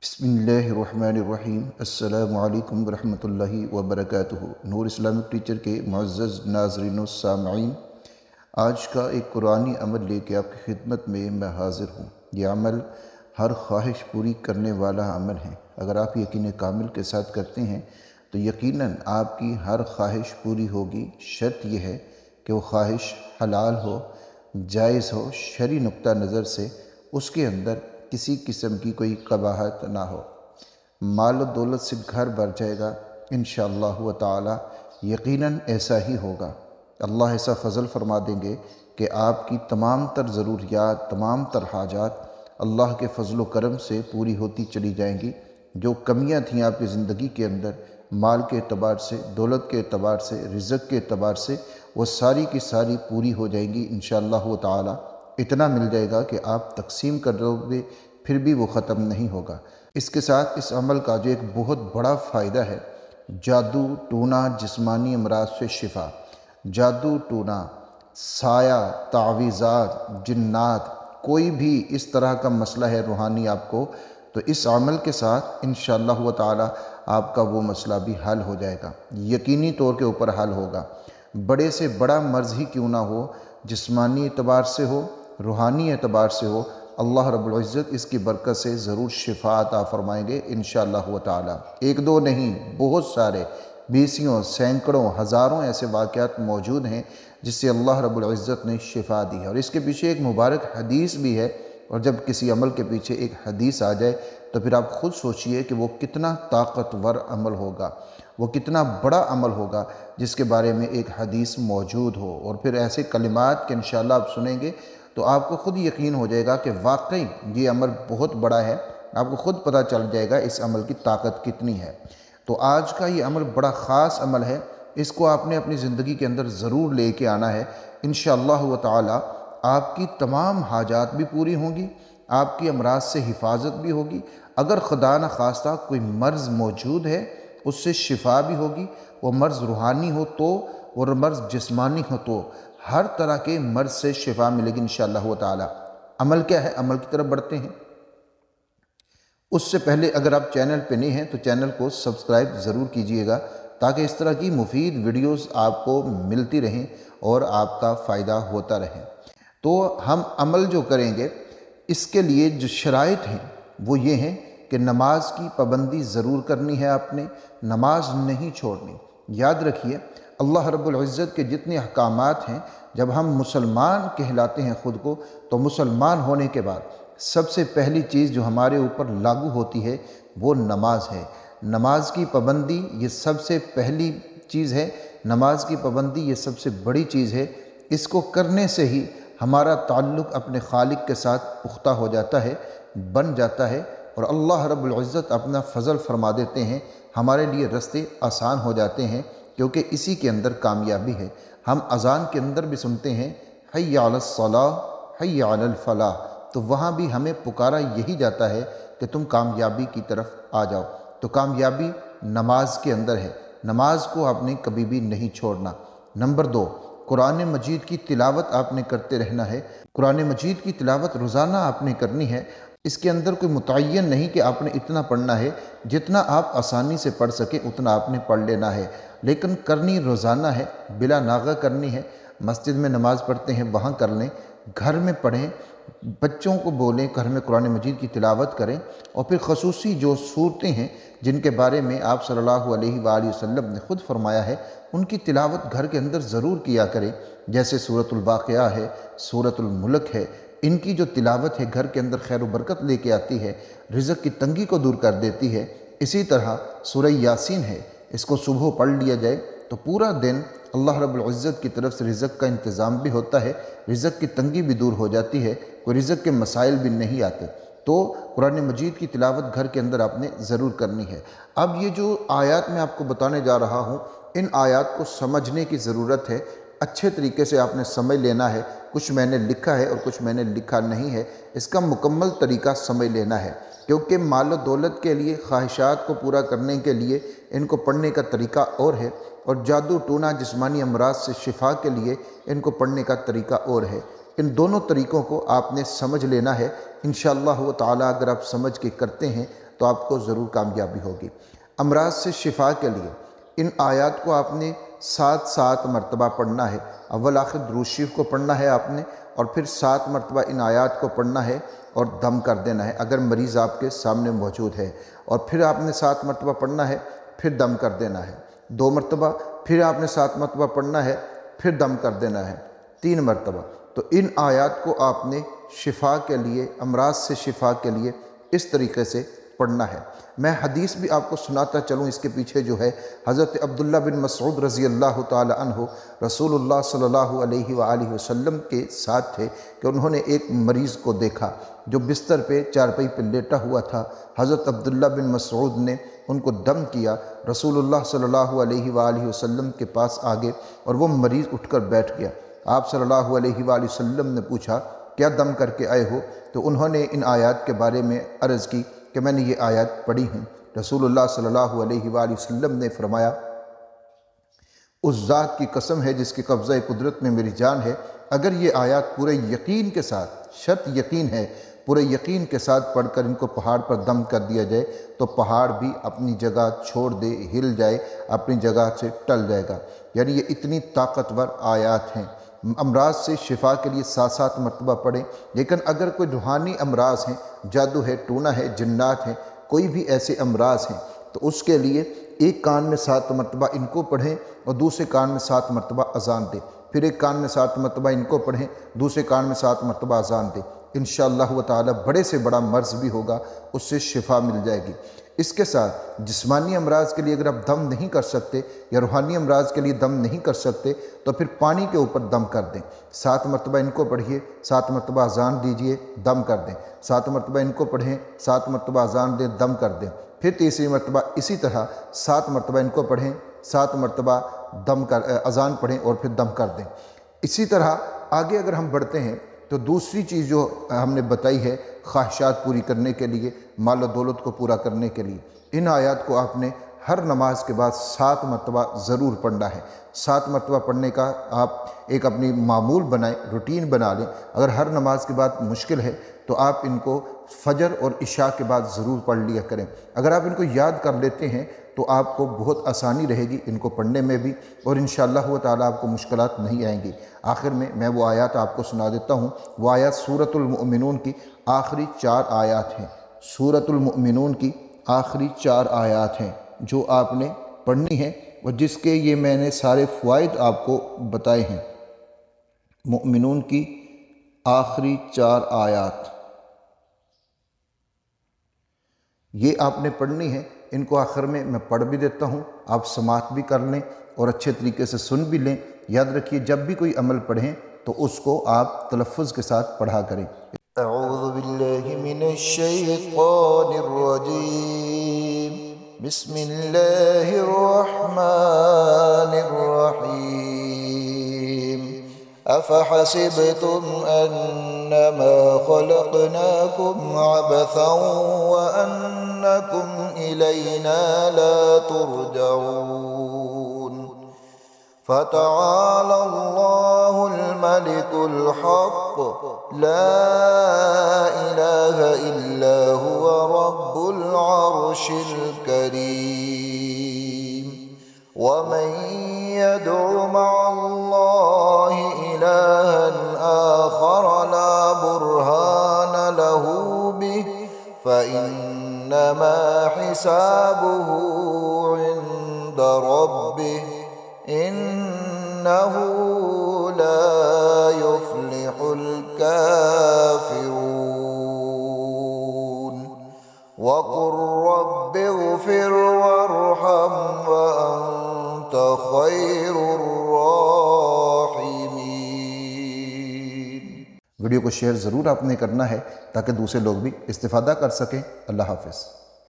بسم اللہ الرحمن الرحیم۔ السلام علیکم ورحمۃ اللہ وبرکاتہ۔ نور اسلامک ٹیچر کے معزز ناظرین و سامعین، آج کا ایک قرآنی عمل لے کے آپ کی خدمت میں حاضر ہوں۔ یہ عمل ہر خواہش پوری کرنے والا عمل ہے۔ اگر آپ یقین کامل کے ساتھ کرتے ہیں تو یقیناً آپ کی ہر خواہش پوری ہوگی۔ شرط یہ ہے کہ وہ خواہش حلال ہو، جائز ہو، شرعی نقطہ نظر سے اس کے اندر کسی قسم کی کوئی قباحت نہ ہو۔ مال و دولت سے گھر بھر جائے گا انشاءاللہ تعالی، یقیناً ایسا ہی ہوگا۔ اللہ ایسا فضل فرما دیں گے کہ آپ کی تمام تر ضروریات، تمام تر حاجات اللہ کے فضل و کرم سے پوری ہوتی چلی جائیں گی۔ جو کمیاں تھیں آپ کی زندگی کے اندر، مال کے اعتبار سے، دولت کے اعتبار سے، رزق کے اعتبار سے، وہ ساری کی ساری پوری ہو جائیں گی انشاءاللہ تعالی۔ اتنا مل جائے گا کہ آپ تقسیم کر دو گے پھر بھی وہ ختم نہیں ہوگا۔ اس کے ساتھ اس عمل کا جو ایک بہت بڑا فائدہ ہے، جادو ٹونا جسمانی امراض سے شفا۔ جادو ٹونا، سایہ، تعویذات، جنات، کوئی بھی اس طرح کا مسئلہ ہے روحانی آپ کو، تو اس عمل کے ساتھ انشاءاللہ تعالی آپ کا وہ مسئلہ بھی حل ہو جائے گا، یقینی طور کے اوپر حل ہوگا۔ بڑے سے بڑا مرض ہی کیوں نہ ہو، جسمانی اعتبار سے ہو، روحانی اعتبار سے ہو، اللہ رب العزت اس کی برکت سے ضرور شفا عطا فرمائیں گے انشاءاللہ تعالی۔ ایک دو نہیں، بہت سارے، بیسیوں، سینکڑوں، ہزاروں ایسے واقعات موجود ہیں جس سے اللہ رب العزت نے شفا دی ہے، اور اس کے پیچھے ایک مبارک حدیث بھی ہے۔ اور جب کسی عمل کے پیچھے ایک حدیث آ جائے تو پھر آپ خود سوچئے کہ وہ کتنا طاقتور عمل ہوگا، وہ کتنا بڑا عمل ہوگا جس کے بارے میں ایک حدیث موجود ہو، اور پھر ایسے کلمات کہ انشاءاللہ آپ سنیں گے تو آپ کو خود یقین ہو جائے گا کہ واقعی یہ عمل بہت بڑا ہے۔ آپ کو خود پتہ چل جائے گا اس عمل کی طاقت کتنی ہے۔ تو آج کا یہ عمل بڑا خاص عمل ہے، اس کو آپ نے اپنی زندگی کے اندر ضرور لے کے آنا ہے انشاءاللہ تعالی۔ آپ کی تمام حاجات بھی پوری ہوں گی، آپ کی امراض سے حفاظت بھی ہوگی۔ اگر خدا نخواستہ کوئی مرض موجود ہے اس سے شفا بھی ہوگی، وہ مرض روحانی ہو تو، اور مرض جسمانی ہو تو، ہر طرح کے مرض سے شفا ملے گی انشاءاللہ تعالی۔ عمل کیا ہے؟ عمل کی طرف بڑھتے ہیں۔ اس سے پہلے اگر آپ چینل پہ نہیں ہیں تو چینل کو سبسکرائب ضرور کیجئے گا تاکہ اس طرح کی مفید ویڈیوز آپ کو ملتی رہیں اور آپ کا فائدہ ہوتا رہے۔ تو ہم عمل جو کریں گے اس کے لیے جو شرائط ہیں وہ یہ ہیں کہ نماز کی پابندی ضرور کرنی ہے، آپ نے نماز نہیں چھوڑنی۔ یاد رکھیے اللہ رب العزت کے جتنے احکامات ہیں، جب ہم مسلمان کہلاتے ہیں خود کو، تو مسلمان ہونے کے بعد سب سے پہلی چیز جو ہمارے اوپر لاگو ہوتی ہے وہ نماز ہے۔ نماز کی پابندی یہ سب سے پہلی چیز ہے، نماز کی پابندی یہ سب سے بڑی چیز ہے۔ اس کو کرنے سے ہی ہمارا تعلق اپنے خالق کے ساتھ پختہ ہو جاتا ہے، بن جاتا ہے، اور اللہ رب العزت اپنا فضل فرما دیتے ہیں، ہمارے لیے رستے آسان ہو جاتے ہیں، کیونکہ اسی کے اندر کامیابی ہے۔ ہم اذان کے اندر بھی سنتے ہیں حی علی الصلاۃ حی علی الفلاح، تو وہاں بھی ہمیں پکارا یہی جاتا ہے کہ تم کامیابی کی طرف آ جاؤ۔ تو کامیابی نماز کے اندر ہے، نماز کو آپ نے کبھی بھی نہیں چھوڑنا۔ نمبر 2، قرآن مجید کی تلاوت آپ نے کرتے رہنا ہے۔ قرآن مجید کی تلاوت روزانہ آپ نے کرنی ہے۔ اس کے اندر کوئی متعین نہیں کہ آپ نے اتنا پڑھنا ہے، جتنا آپ آسانی سے پڑھ سکیں اتنا آپ نے پڑھ لینا ہے، لیکن کرنی روزانہ ہے، بلا ناغہ کرنی ہے۔ مسجد میں نماز پڑھتے ہیں وہاں کر لیں، گھر میں پڑھیں، بچوں کو بولیں گھر میں قرآن مجید کی تلاوت کریں، اور پھر خصوصی جو صورتیں ہیں جن کے بارے میں آپ صلی اللہ علیہ وآلہ وسلم نے خود فرمایا ہے ان کی تلاوت گھر کے اندر ضرور کیا کریں، جیسے سورۃ الواقعہ ہے، سورۃ الملک ہے۔ ان کی جو تلاوت ہے گھر کے اندر خیر و برکت لے کے آتی ہے، رزق کی تنگی کو دور کر دیتی ہے۔ اسی طرح سورہ یاسین ہے، اس کو صبح پڑھ لیا جائے تو پورا دن اللہ رب العزت کی طرف سے رزق کا انتظام بھی ہوتا ہے، رزق کی تنگی بھی دور ہو جاتی ہے، کوئی رزق کے مسائل بھی نہیں آتے۔ تو قرآن مجید کی تلاوت گھر کے اندر آپ نے ضرور کرنی ہے۔ اب یہ جو آیات میں آپ کو بتانے جا رہا ہوں، ان آیات کو سمجھنے کی ضرورت ہے، اچھے طریقے سے آپ نے سمجھ لینا ہے۔ کچھ میں نے لکھا ہے اور کچھ میں نے لکھا نہیں ہے، اس کا مکمل طریقہ سمجھ لینا ہے، کیونکہ مال و دولت کے لیے، خواہشات کو پورا کرنے کے لیے ان کو پڑھنے کا طریقہ اور ہے، اور جادو ٹونا جسمانی امراض سے شفا کے لیے ان کو پڑھنے کا طریقہ اور ہے۔ ان دونوں طریقوں کو آپ نے سمجھ لینا ہے انشاءاللہ تعالی۔ اگر آپ سمجھ کے کرتے ہیں تو آپ کو ضرور کامیابی ہوگی۔ امراض سے شفا کے لیے ان آیات کو آپ نے 7 مرتبہ پڑھنا ہے۔ اول آخر درود شریف کو پڑھنا ہے آپ نے، اور پھر 7 مرتبہ ان آیات کو پڑھنا ہے اور دم کر دینا ہے اگر مریض آپ کے سامنے موجود ہے، اور پھر آپ نے 7 مرتبہ پڑھنا ہے، پھر دم کر دینا ہے 2 مرتبہ، پھر آپ نے 7 مرتبہ پڑھنا ہے، پھر دم کر دینا ہے 3 مرتبہ۔ تو ان آیات کو آپ نے شفا کے لیے، امراض سے شفا کے لیے اس طریقے سے پڑھنا ہے۔ میں حدیث بھی آپ کو سناتا چلوں، اس کے پیچھے جو ہے حضرت عبداللہ بن مسعود رضی اللہ تعالی عنہ رسول اللہ صلی اللہ علیہ وآلہ وسلم کے ساتھ تھے کہ انہوں نے ایک مریض کو دیکھا جو بستر پہ چارپائی پہ لیٹا ہوا تھا۔ حضرت عبداللہ بن مسعود نے ان کو دم کیا، رسول اللہ صلی اللہ علیہ وآلہ وسلم کے پاس آگے، اور وہ مریض اٹھ کر بیٹھ گیا۔ آپ صلی اللہ علیہ وآلہ وسلم نے پوچھا کیا دم کر کے آئے ہو؟ تو انہوں نے ان آیات کے بارے میں عرض کی کہ میں نے یہ آیات پڑھی ہیں۔ رسول اللہ صلی اللہ علیہ وآلہ وسلم نے فرمایا اس ذات کی قسم ہے جس کی قبضہ قدرت میں میری جان ہے، اگر یہ آیات پورے یقین کے ساتھ، شرط یقین ہے، پورے یقین کے ساتھ پڑھ کر ان کو پہاڑ پر دم کر دیا جائے تو پہاڑ بھی اپنی جگہ چھوڑ دے، ہل جائے، اپنی جگہ سے ٹل جائے گا۔ یعنی یہ اتنی طاقتور آیات ہیں۔ امراض سے شفا کے لیے 7 مرتبہ پڑھیں، لیکن اگر کوئی روحانی امراض ہیں، جادو ہے، ٹونا ہے، جنات ہیں، کوئی بھی ایسے امراض ہیں، تو اس کے لیے ایک کان میں 7 مرتبہ ان کو پڑھیں اور دوسرے کان میں 7 مرتبہ اذان دیں، پھر ایک کان میں 7 مرتبہ ان کو پڑھیں، دوسرے کان میں 7 مرتبہ اذان دیں۔ انشاءاللہ تعالی بڑے سے بڑا مرض بھی ہوگا اس سے شفا مل جائے گی۔ اس کے ساتھ جسمانی امراض کے لیے اگر آپ دم نہیں کر سکتے یا روحانی امراض کے لیے دم نہیں کر سکتے تو پھر پانی کے اوپر دم کر دیں۔ 7 مرتبہ ان کو پڑھیے، 7 مرتبہ اذان دیجئے، دم کر دیں، 7 مرتبہ ان کو پڑھیں، 7 مرتبہ اذان دیں، دم کر دیں، پھر تیسری مرتبہ اسی طرح 7 مرتبہ ان کو پڑھیں، 7 مرتبہ اذان پڑھیں اور پھر دم کر دیں۔ اسی طرح آگے اگر ہم بڑھتے ہیں تو دوسری چیز جو ہم نے بتائی ہے خواہشات پوری کرنے کے لیے، مال و دولت کو پورا کرنے کے لیے، ان آیات کو آپ نے ہر نماز کے بعد 7 مرتبہ ضرور پڑھنا ہے۔ 7 مرتبہ پڑھنے کا آپ ایک اپنی معمول بنائیں، روٹین بنا لیں۔ اگر ہر نماز کے بعد مشکل ہے تو آپ ان کو فجر اور عشاء کے بعد ضرور پڑھ لیا کریں۔ اگر آپ ان کو یاد کر لیتے ہیں تو آپ کو بہت آسانی رہے گی ان کو پڑھنے میں بھی، اور انشاءاللہ تعالی آپ کو مشکلات نہیں آئیں گی۔ آخر میں وہ آیات آپ کو سنا دیتا ہوں۔ وہ آیات سورۃ المؤمنون کی آخری 4 آیات ہیں۔ سورۃ المؤمنون کی آخری 4 آیات ہیں جو آپ نے پڑھنی ہیں، اور جس کے یہ میں نے سارے فوائد آپ کو بتائے ہیں۔ مؤمنون کی آخری 4 آیات یہ آپ نے پڑھنی ہے۔ ان کو آخر میں پڑھ بھی دیتا ہوں، آپ سماعت بھی کر لیں اور اچھے طریقے سے سن بھی لیں۔ یاد رکھیے جب بھی کوئی عمل پڑھیں تو اس کو آپ تلفظ کے ساتھ پڑھا کریں۔ اعوذ باللہ من الشیطان الرجیم، بسم اللہ الرحمن الرحیم، افحسبتم انما خلقناکم عبثا وانکم الینا لا ترجعون، فتعالى الله الملك الحق لا إله إلا هو رب العرش الكريم، ومن يدع مع الله إلها آخر لا برهان له به فإنما حسابه عند ربه إنه لا يفلح الكافرون، وقل رب اغفر وارحم وأنت خير الراحمين۔ ویڈیو کو شیئر ضرور آپ نے کرنا ہے تاکہ دوسرے لوگ بھی استفادہ کر سکیں۔ اللہ حافظ۔